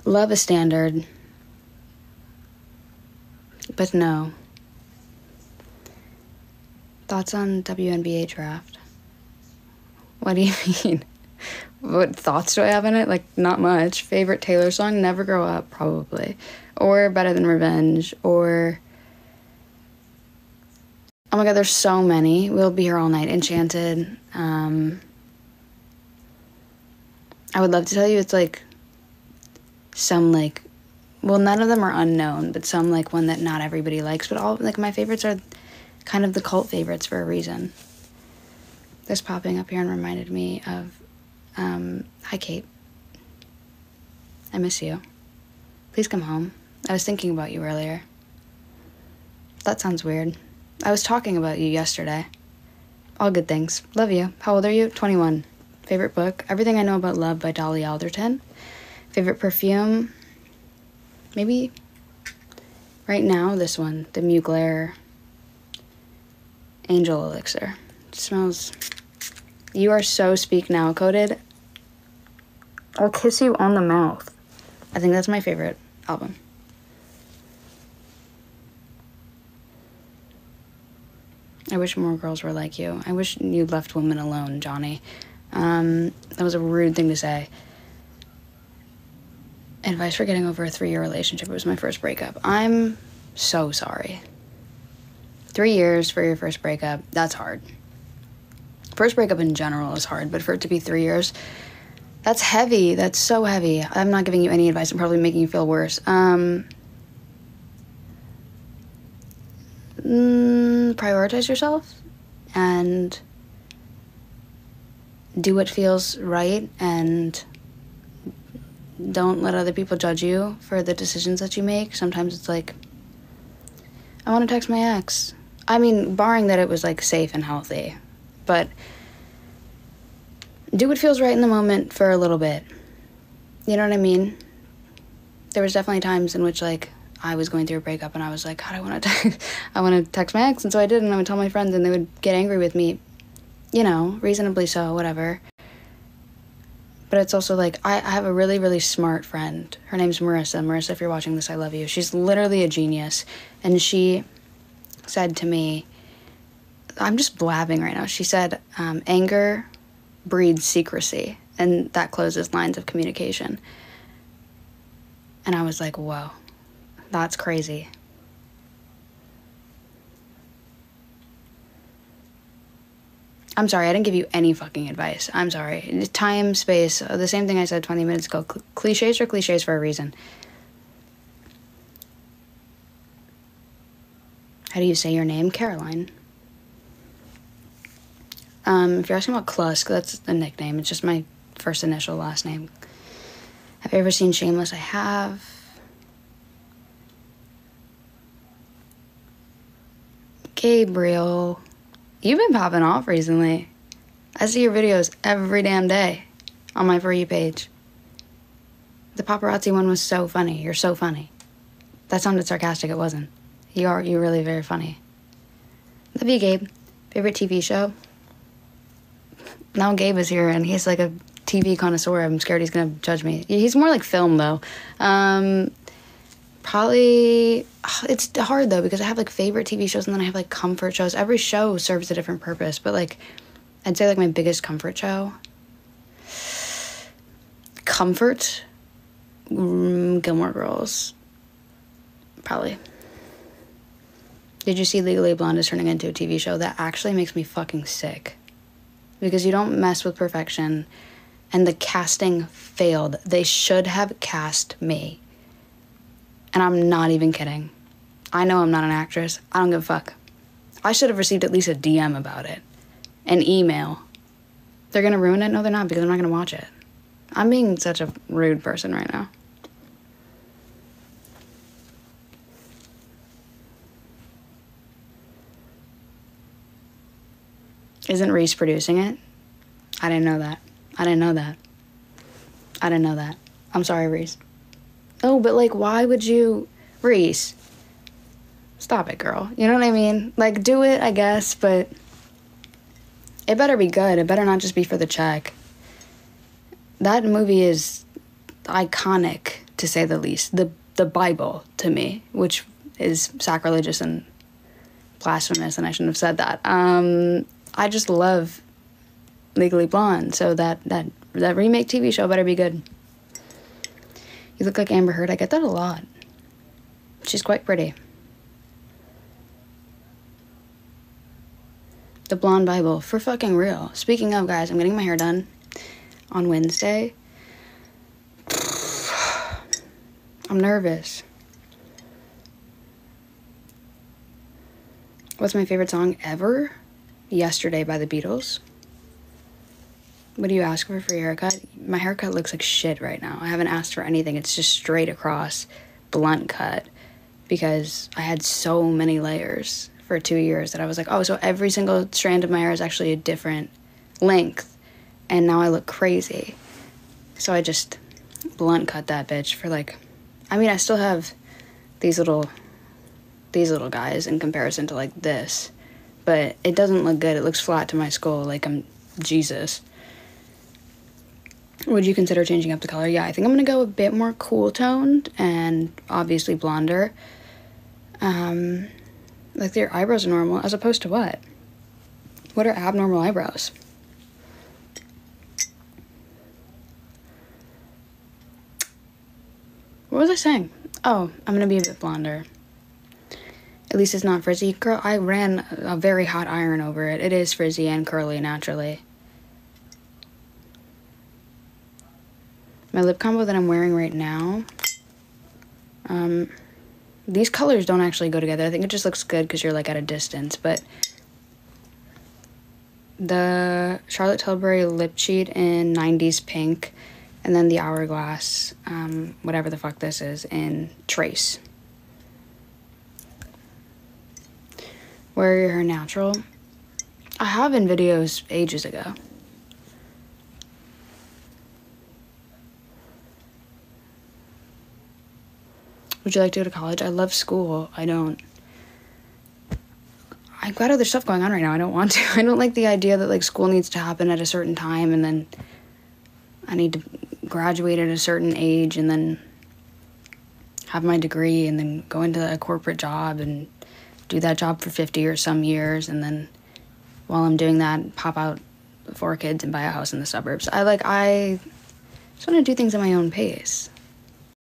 Love a standard. But no. Thoughts on WNBA draft? What do you mean? What thoughts do I have in it? Like, not much. Favorite Taylor song? Never Grow Up, probably. Or Better Than Revenge. Or... oh my god, there's so many. We'll Be Here All Night. Enchanted. I would love to tell you it's like some like, well, none of them are unknown, but some like one that not everybody likes, but all like my favorites are kind of the cult favorites for a reason. This popping up here and reminded me of, hi Kate. I miss you. Please come home. I was thinking about you earlier. That sounds weird. I was talking about you yesterday. All good things. Love you. How old are you? 21. Favorite book? Everything I Know About Love by Dolly Alderton. Favorite perfume? Maybe right now this one. The Mugler Angel Elixir. It smells... You Are So Speak Now coated. I'll Kiss You on the Mouth. I think that's my favorite album. I wish more girls were like you. I wish you left women alone, Johnny. That was a rude thing to say. Advice for getting over a 3-year relationship. It was my first breakup. I'm so sorry. 3 years for your first breakup, that's hard. First breakup in general is hard, but for it to be 3 years, that's heavy. That's so heavy. I'm not giving you any advice. I'm probably making you feel worse. Prioritize yourself and do what feels right, and don't let other people judge you for the decisions that you make. Sometimes it's like, I want to text my ex. I mean, barring that it was like safe and healthy, but do what feels right in the moment for a little bit. You know what I mean? There was definitely times in which like I was going through a breakup and I was like, God, I want to text my ex, and so I did, and I would tell my friends and they would get angry with me, you know, reasonably so, whatever. But it's also like, I have a really, really smart friend. Her name's Marissa. Marissa, if you're watching this, I love you. She's literally a genius. And she said to me, I'm just blabbing right now. She said, anger breeds secrecy, and that closes lines of communication. And I was like, whoa, that's crazy. I'm sorry, I didn't give you any fucking advice. I'm sorry. Time, space, the same thing I said 20 minutes ago. Cliches are cliches for a reason. How do you say your name? Caroline. If you're asking about Klusk, that's a nickname. It's just my first initial last name. Have you ever seen Shameless? I have. Gabriel. You've been popping off recently. I see your videos every damn day on my For You page. The paparazzi one was so funny. You're so funny. That sounded sarcastic. It wasn't. You're really very funny. Love you, Gabe. Favorite TV show? Now Gabe is here and he's like a TV connoisseur. I'm scared he's gonna judge me. He's more like film though. Probably, it's hard though because I have like favorite TV shows and then I have like comfort shows. Every show serves a different purpose, but like I'd say like my biggest comfort show. Comfort? Gilmore Girls. Probably. Did you see Legally Blonde is turning into a TV show? That actually makes me fucking sick. Because you don't mess with perfection. And the casting failed. They should have cast me. And I'm not even kidding. I know I'm not an actress. I don't give a fuck. I should have received at least a DM about it. An email. They're gonna ruin it? No, they're not, because I'm not gonna watch it. I'm being such a rude person right now. Isn't Reese producing it? I didn't know that. I didn't know that. I didn't know that. I'm sorry, Reese. Oh, but like, why would you... Reese. Stop it, girl. You know what I mean? Like, do it, I guess, but... It better be good. It better not just be for the check. That movie is iconic. to say the least. The Bible to me, which is sacrilegious and blasphemous, and I shouldn't have said that. I just love Legally Blonde, so that remake TV show better be good. You look like Amber Heard. I get that a lot. She's quite pretty. The Blonde Bible, for fucking real. Speaking of, guys, I'm getting my hair done on Wednesday. I'm nervous. What's my favorite song ever? Yesterday by the Beatles. What do you ask for your haircut? My haircut looks like shit right now. I haven't asked for anything. It's just straight across, blunt cut, because I had so many layers for 2 years that I was like, oh, so every single strand of my hair is actually a different length, and now I look crazy. So I just blunt cut that bitch for like, I mean, I still have these little guys in comparison to like this, but it doesn't look good. It looks flat to my skull, like I'm Jesus. Would you consider changing up the color? Yeah, I think I'm gonna go a bit more cool toned and obviously blonder. Like your eyebrows are normal, as opposed to what? What are abnormal eyebrows? What was I saying? Oh, I'm gonna be a bit blonder. At least it's not frizzy. Girl, I ran a very hot iron over it. It is frizzy and curly naturally. My lip combo that I'm wearing right now, these colors don't actually go together. I think it just looks good because you're like at a distance, but the Charlotte Tilbury lip cheat in 90s pink, and then the Hourglass, whatever the fuck this is, in Trace. Wear your hair natural. I have in videos ages ago. Would you like to go to college? I love school. I don't. I've got other stuff going on right now. I don't want to. I don't like the idea that like school needs to happen at a certain time and then I need to graduate at a certain age and then have my degree and then go into a corporate job and do that job for 50 or some years, and then while I'm doing that, pop out 4 kids and buy a house in the suburbs. I just want to do things at my own pace.